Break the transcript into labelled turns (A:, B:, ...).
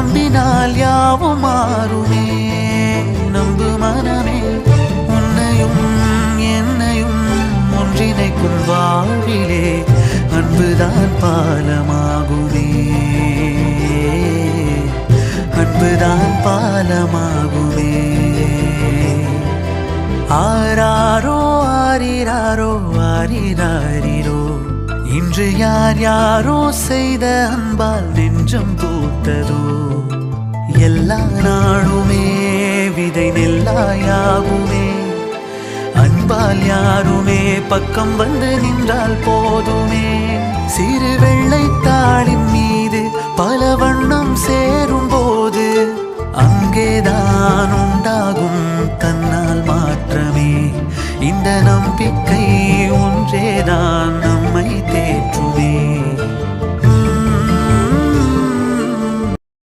A: நம்பினால் யாவும் மாறுமே. நம்பு மனமே, உன்னையும் என்னையும் ஒன்றிணைக்கும் வாழ்விலே அன்புதான் பாலமாகுமே. அன்புதான் பாலமாகுமே. ஆராரோ ஆரிராரோ ஆரிராரிரோ, இன்று யார் யாரோ செய்த அன்பால் நெஞ்சம் பூத்ததோ. எல்லா நாளுமே விதை நெல்லாயாகுமே. அன்பால் யாருமே பக்கம் வந்து நின்றால் போதுமே. சிறு வெள்ளைத்தாளின் மீது பல வண்ணம் சேரும் போது அங்கேதான் உண்டாகும் தன்னால் மாற்றமே. இந்த நம்பிக்கை ஒன்றேதான் நம்மை தேற்றுமே.